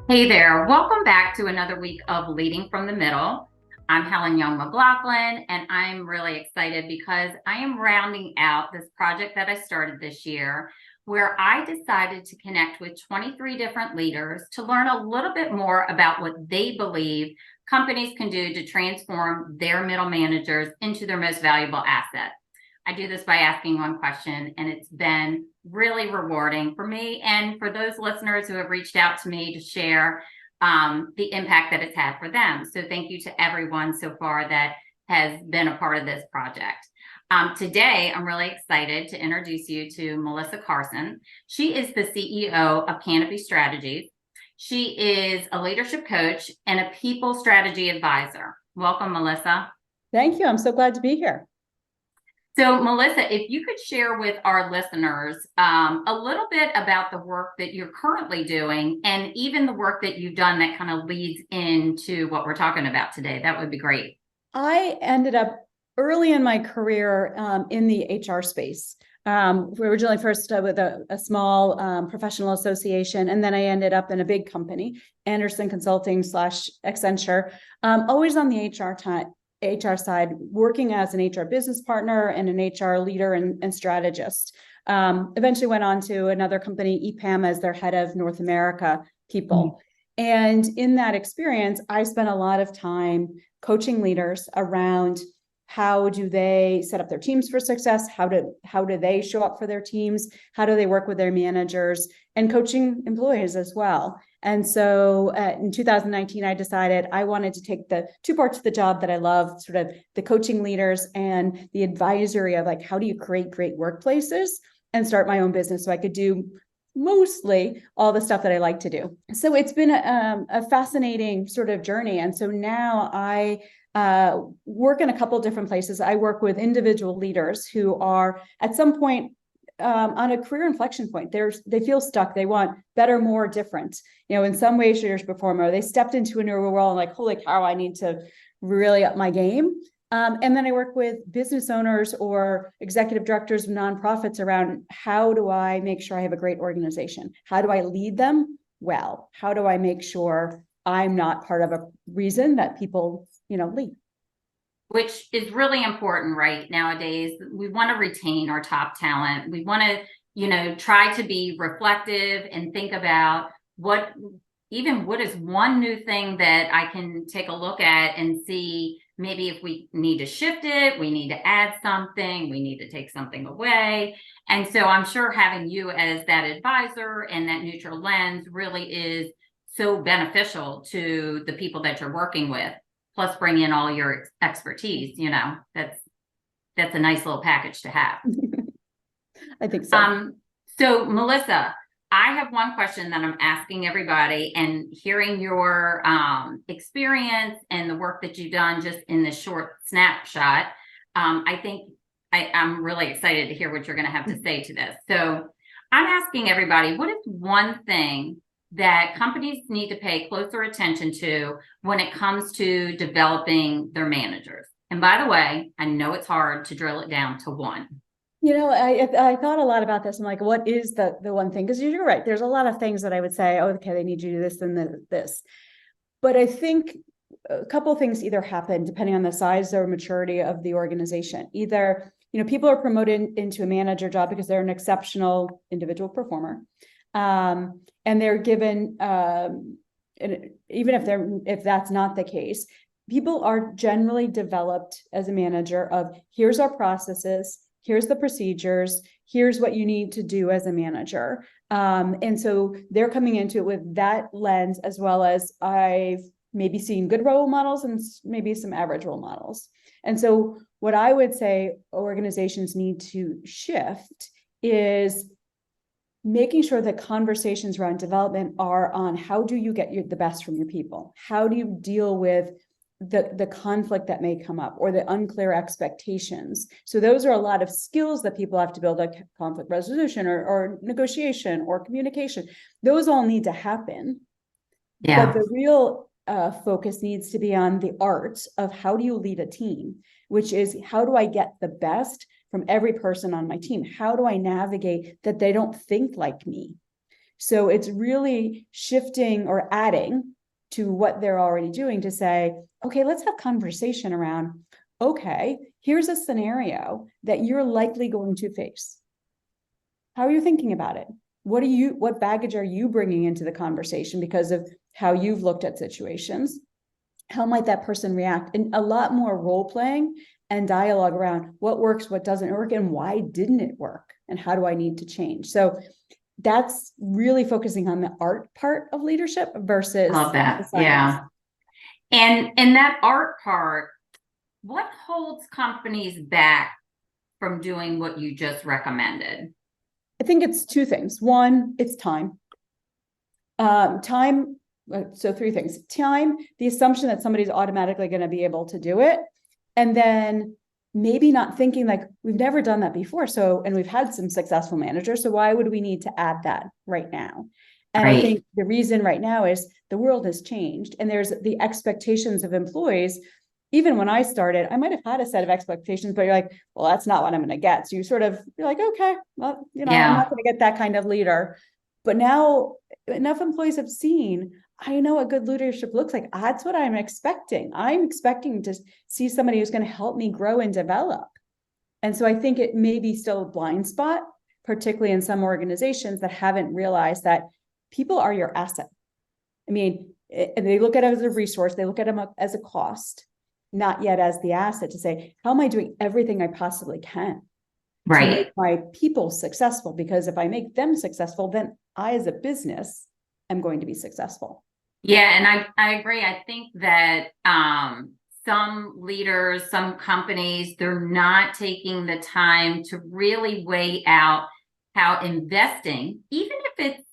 Hey there, welcome back to another week of Leading from the Middle. I'm Helen Young-McLaughlin, and I'm really excited because I am rounding out this project that I started this year where I decided to connect with 23 different leaders to learn a little bit more about what they believe companies can do to transform their middle managers into their most valuable asset. I do this by asking one question, and it's been really rewarding for me and for those listeners who have reached out to me to share the impact that it's had for them. So thank you to everyone so far that has been a part of this project. Today, I'm really excited to introduce you to Melissa Carson. She is the CEO of Canopy Strategies. She is a leadership coach and a people strategy advisor. Welcome, Melissa. Thank you. I'm so glad to be here. So, Melissa, if you could share with our listeners a little bit about the work that you're currently doing and even the work that you've done that kind of leads into what we're talking about today, that would be great. I ended up early in my career in the HR space. Originally first with a small professional association, and then I ended up in a big company, Anderson Consulting / Accenture, always on the HR side, working as an HR business partner and an HR leader and strategist. Eventually went on to another company, EPAM, as their head of North America people. And in that experience, I spent a lot of time coaching leaders around how do they set up their teams for success? How do they show up for their teams? How do they work with their managers, and coaching employees as well? And so in 2019, I decided I wanted to take the two parts of the job that I love, sort of the coaching leaders and the advisory of like, how do you create great workplaces, and start my own business so I could do mostly all the stuff that I like to do. So it's been a fascinating sort of journey. And so now I work in a couple of different places. I work with individual leaders who are at some point on a career inflection point. They feel stuck. They want better, more, different. In some ways, shape, or form, or they stepped into a new world and like, holy cow, I need to really up my game. And then I work with business owners or executive directors of nonprofits around how do I make sure I have a great organization? How do I lead them well? How do I make sure I'm not part of a reason that people, leave? Which is really important right nowadays. We want to retain our top talent. We want to, try to be reflective and think about what is one new thing that I can take a look at and see maybe if we need to shift it, we need to add something, we need to take something away. And so I'm sure having you as that advisor and that neutral lens really is so beneficial to the people that you're working with. Plus bring in all your expertise, that's a nice little package to have. I think so. So Melissa, I have one question that I'm asking everybody, and hearing your experience and the work that you've done just in this short snapshot, I think I'm really excited to hear what you're going to have to say to this. So I'm asking everybody, what is one thing that companies need to pay closer attention to when it comes to developing their managers? And by the way, I know it's hard to drill it down to one. I thought a lot about this. I'm like, what is the one thing? Because you're right. There's a lot of things that I would say, oh, okay, they need you to do this and this. But I think a couple of things either happen depending on the size or maturity of the organization. Either, people are promoted into a manager job because they're an exceptional individual performer. And they're given, and even if that's not the case, people are generally developed as a manager of here's our processes, here's the procedures, here's what you need to do as a manager. And so they're coming into it with that lens, as well as I've maybe seen good role models and maybe some average role models. And so what I would say organizations need to shift is making sure that conversations around development are on how do you get the best from your people? How do you deal with the conflict that may come up or the unclear expectations? So those are a lot of skills that people have to build, like conflict resolution or negotiation or communication. Those all need to happen. Yeah. But the real focus needs to be on the art of how do you lead a team, which is how do I get the best from every person on my team? How do I navigate that they don't think like me? So it's really shifting or adding to what they're already doing to say, okay, let's have conversation around, okay, here's a scenario that you're likely going to face. How are you thinking about it? What baggage are you bringing into the conversation because of how you've looked at situations? How might that person react? And a lot more role playing and dialogue around what works, what doesn't work, and why didn't it work? And how do I need to change? So that's really focusing on the art part of leadership versus Love that. the science. Yeah. And that art part, what holds companies back from doing what you just recommended? I think it's two things. One, it's time. So three things. Time, the assumption that somebody's automatically going to be able to do it. And then maybe not thinking like, we've never done that before. And we've had some successful managers. So why would we need to add that right now? And I think the reason right now is the world has changed and there's the expectations of employees. Even when I started, I might have had a set of expectations, but you're like, well, that's not what I'm going to get. So you're like, okay, well, I'm not going to get that kind of leader. But now enough employees have seen, I know what good leadership looks like. That's what I'm expecting. I'm expecting to see somebody who's going to help me grow and develop. And so I think it may be still a blind spot, particularly in some organizations that haven't realized that people are your asset. I mean, they look at it as a resource. They look at them as a cost, not yet as the asset to say, how am I doing everything I possibly can to make my people successful? Because if I make them successful, then I, as a business, am going to be successful. Yeah, and I agree. I think that some leaders, some companies, they're not taking the time to really weigh out how investing, even if it's,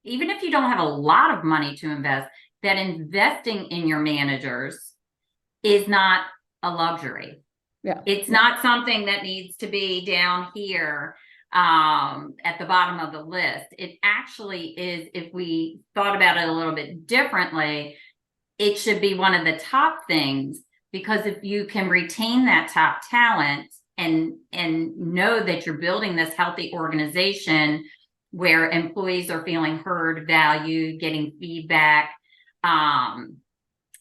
even if you don't have a lot of money to invest, that investing in your managers is not a luxury. Yeah. It's not something that needs to be down here at the bottom of the list. It actually is, if we thought about it a little bit differently, it should be one of the top things, because if you can retain that top talent and know that you're building this healthy organization where employees are feeling heard, valued, getting feedback,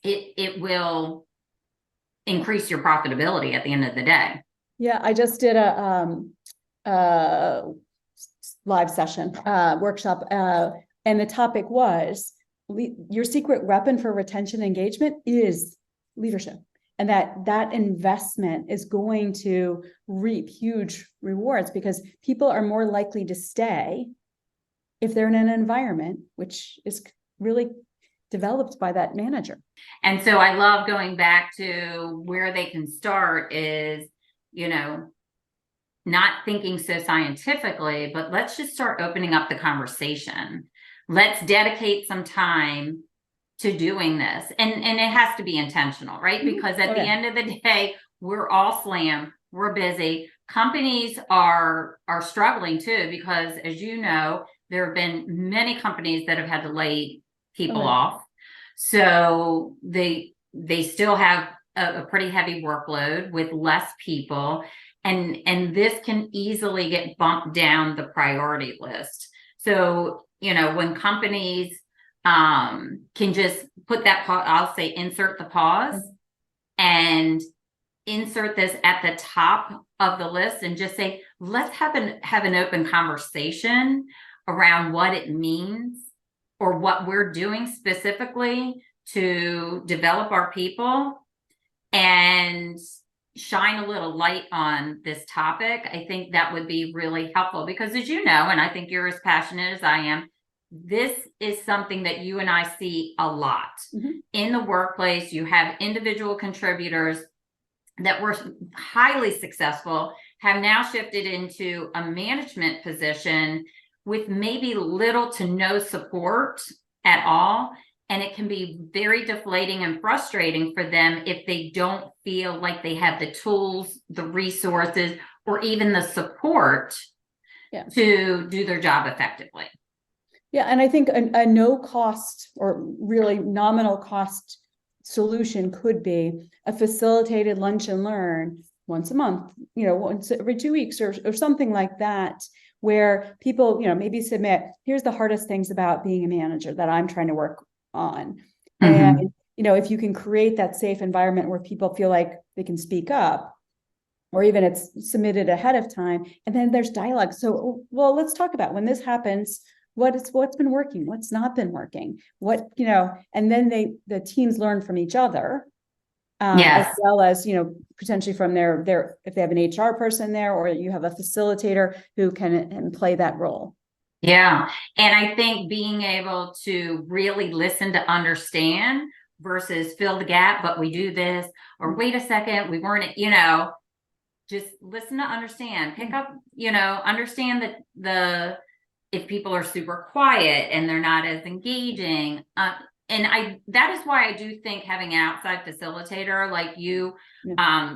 it will increase your profitability at the end of the day. Yeah, I just did a live session, workshop, and the topic was your secret weapon for retention engagement is leadership. And that investment is going to reap huge rewards because people are more likely to stay if they're in an environment which is really developed by that manager. And so I love going back to where they can start is, not thinking so scientifically, but let's just start opening up the conversation. Let's dedicate some time to doing this. And it has to be intentional, right? Because at the end of the day, we're all slammed, we're busy. Companies are struggling too, because as you know, there have been many companies that have had to lay people off. So they still have a pretty heavy workload with less people. And this can easily get bumped down the priority list. So, when companies can just put that, I'll say, insert the pause and insert this at the top of the list and just say, let's have an open conversation around what it means or what we're doing specifically to develop our people and shine a little light on this topic. I think that would be really helpful because, as you know, and I think you're as passionate as I am, this is something that you and I see a lot in the workplace. You have individual contributors that were highly successful, have now shifted into a management position with maybe little to no support at all. And it can be very deflating and frustrating for them if they don't feel like they have the tools, the resources, or even the support to do their job effectively. Yeah, and I think a no cost or really nominal cost solution could be a facilitated lunch and learn once a month, once every 2 weeks or something like that, where people, maybe submit, here's the hardest things about being a manager that I'm trying to work on. Mhm. And, if you can create that safe environment where people feel like they can speak up, or even it's submitted ahead of time, and then there's dialogue. So, well, let's talk about when this happens, what's been working, what's not been working, and then the teams learn from each other, as Yes. well as, potentially from their, if they have an HR person there, or you have a facilitator who can play that role. Yeah. And I think being able to really listen to understand versus fill the gap, but we do this, or wait a second, we weren't, just listen to understand, pick up, understand that if people are super quiet and they're not as engaging, that is why I do think having an outside facilitator like you,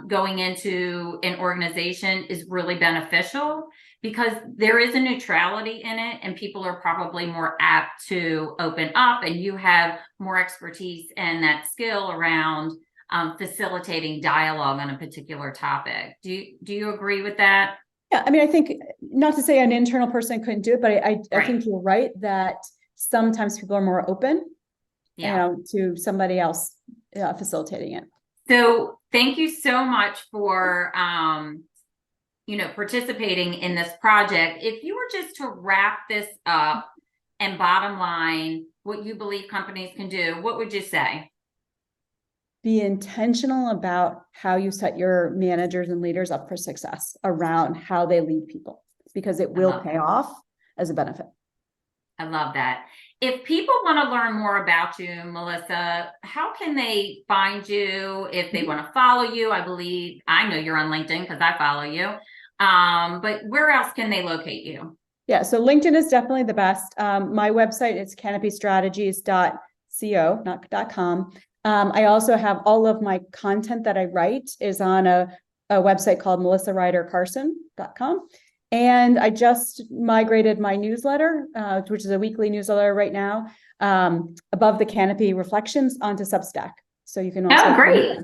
going into an organization is really beneficial, because there is a neutrality in it and people are probably more apt to open up, and you have more expertise and that skill around facilitating dialogue on a particular topic. Do you agree with that? Yeah, I mean, I think, not to say an internal person couldn't do it, but I Right. think you're right that sometimes people are more open, Yeah. to somebody else facilitating it. So thank you so much for participating in this project. If you were just to wrap this up and bottom line what you believe companies can do, what would you say? Be intentional about how you set your managers and leaders up for success around how they lead people, because it will pay off as a benefit. I love that. If people want to learn more about you, Melissa, how can they find you if they want to follow you? I know you're on LinkedIn because I follow you. But where else can they locate you? Yeah, so LinkedIn is definitely the best. My website is canopystrategies.co, not .com. I also have all of my content that I write is on a website called melissaridercarson.com. And I just migrated my newsletter, which is a weekly newsletter right now, Above the Canopy Reflections, onto Substack. So you can also. Oh, great.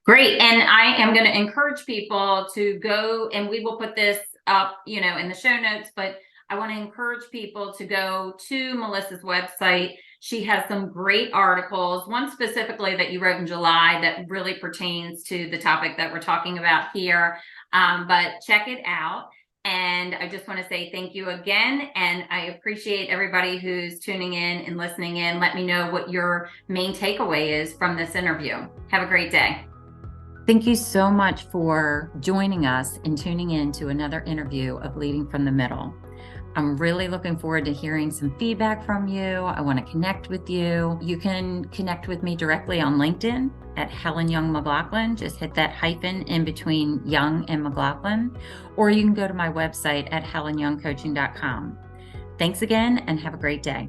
Great. And I am going to encourage people to go, and we will put this up, in the show notes, but I want to encourage people to go to Melissa's website. She has some great articles, one specifically that you wrote in July that really pertains to the topic that we're talking about here. But check it out. And I just want to say thank you again. And I appreciate everybody who's tuning in and listening in. Let me know what your main takeaway is from this interview. Have a great day. Thank you so much for joining us and tuning in to another interview of Leading from the Middle. I'm really looking forward to hearing some feedback from you. I want to connect with you. You can connect with me directly on LinkedIn at Helen Young-McLaughlin. Just hit that hyphen in between Young and McLaughlin, or you can go to my website at helenyoungcoaching.com. Thanks again and have a great day.